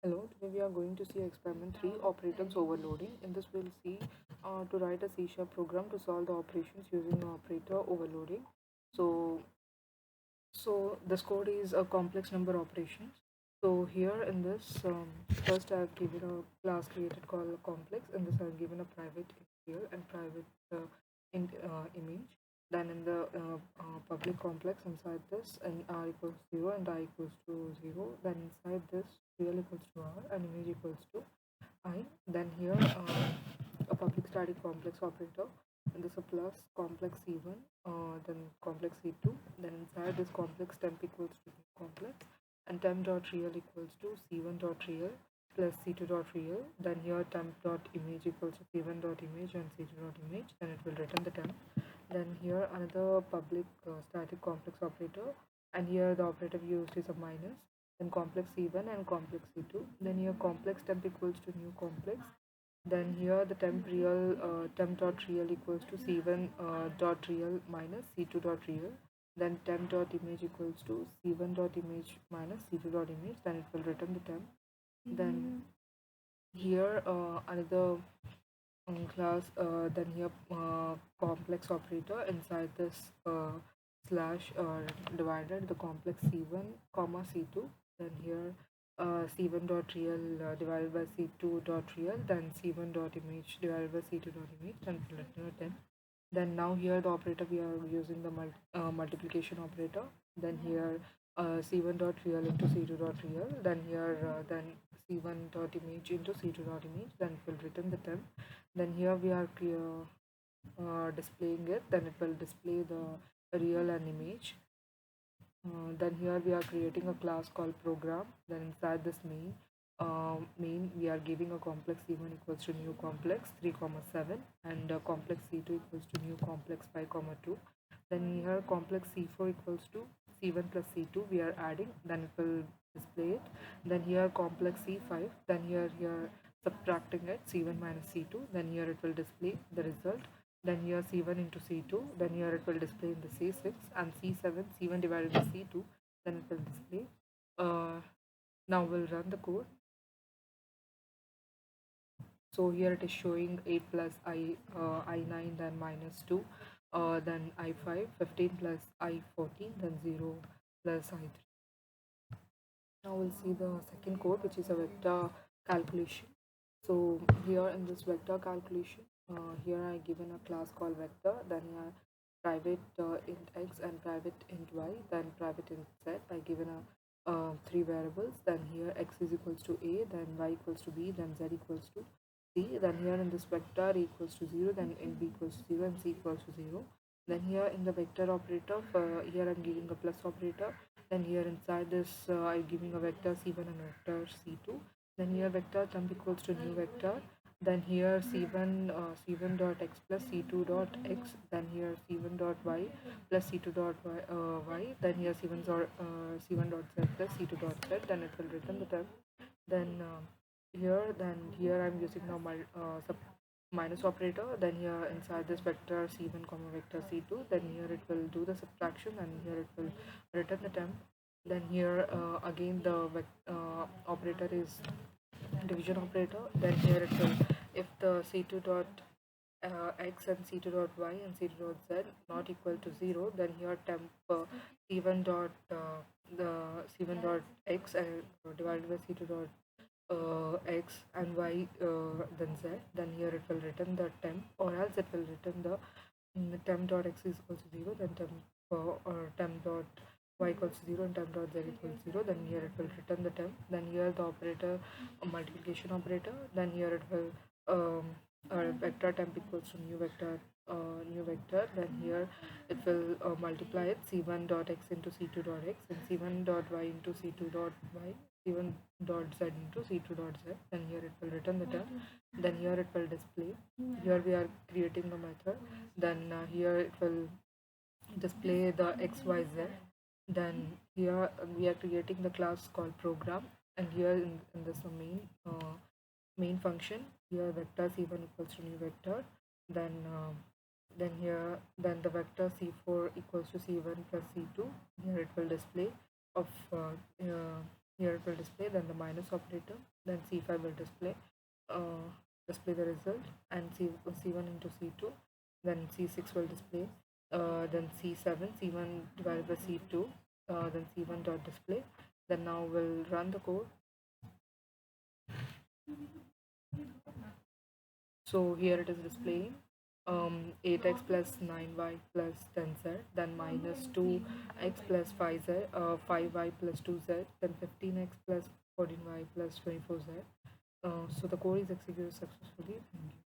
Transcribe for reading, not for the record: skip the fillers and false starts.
Hello, today we are going to see experiment 3 operators overloading. In this we'll see to write a C# program to solve the operations using the operator overloading. So, so this code is a complex number operations. So here in this, first I've given a class created called complex. In this I've given a private integer and private image. Then in the public complex inside this, and r equals 0 and I equals to 0. Then inside this, real equals to r and image equals to I. Then here a public static complex operator, and this a plus complex C1, then complex C2. Then inside this complex temp equals to complex, and temp dot real equals to C1 dot real plus C2 dot real. Then here temp dot image equals to C1 dot image and C2 dot image. Then it will return the temp. Then here another public static complex operator, and here the operator we used is a minus, then complex C1 and complex C2. Then here complex temp equals to new complex. Then here the temp dot real equals to C1 dot real minus C2 dot real. Then temp dot image equals to C1 dot image minus C2 dot image. Then it will return the temp. Then here another class, then here complex operator inside this slash divided the complex C1 comma C2. Then here C1 dot real divided by C2 dot real, then C1 dot image divided by C2 dot image, then return a 10. Then now here the operator we are using the multiplication operator. Then here C1 dot real into C2 dot real. Then here then C1 dot image into C2 dot image. Then it will return the temp. Then here we are displaying it. Then it will display the real and image. Then here we are creating a class called program. Then inside this main we are giving a complex C1 equals to new complex 3 comma 7 and complex C2 equals to new complex 5 comma 2. Then here complex C4 equals to C1 plus C2 we are adding, then it will display it. Then here complex C5, then here subtracting it C1 minus C2, then here it will display the result. Then here C1 into C2, then here it will display in the C6, and C7 C1 divided by C2, then it will display. Now we'll run the code. So here it is showing 8 plus I9, then minus 2, then I5 15 plus I14, then 0 plus I3. Now we'll see the second code, which is a vector calculation. So here in this vector calculation, here I given a class called vector, then here private int x and private int y, then private int z. I given a three variables. Then here x is equals to a, then y equals to b, then z equals to c. Then here in this vector a equals to 0, then int b equals to 0, and c equals to 0. Then here in the vector operator, here I'm giving a plus operator. Then here inside this I'm giving a vector c1 and vector c2. Then here vector temp equals to new vector. Then here c1 dot x plus c2 dot x. Then here c1 dot y plus c2 dot y. Then here c1 dot z plus c2 dot z. Then it will return the temp. Then here I'm using now my minus operator. Then here inside this vector c1 comma vector c2, then here it will do the subtraction, and here it will return the temp. Then here again the operator is division operator. Then here it will, if the c2 dot x and c2 dot y and c2 dot z not equal to 0, then here temp c1 dot the c1 dot x and divided by c2 dot x and y, then z. Then here it will return the temp, or else it will return the temp dot x is equals to 0, then temp dot y equals to 0 and temp dot z equals 0. Then here it will return the temp. Then here the operator multiplication operator. Then here it will vector temp equals to new vector. Then here it will multiply it c1 dot x into c2 dot x and c1 dot y into c2 dot y, c1 dot z into c2 dot z. Then here it will return the temp. Then here it will display. Here we are creating the method. Then here it will display the xyz. Then here we are creating the class called program, and here in this main function, here vector c1 equals to new vector. Then here the vector c4 equals to c1 plus c2. Here it will display of here it will display, then the minus operator, then C5 will uh, display the result, and C1 into C2, then C6 will display, then C7, C1 divided by C2, then C1 dot display. Then now we'll run the code. So here it is displaying 8x plus 9y plus 10z, then minus 2x plus 5z, 5y plus 2z, then 15x plus 14y plus 24z. So the code is executed successfully. Thank you.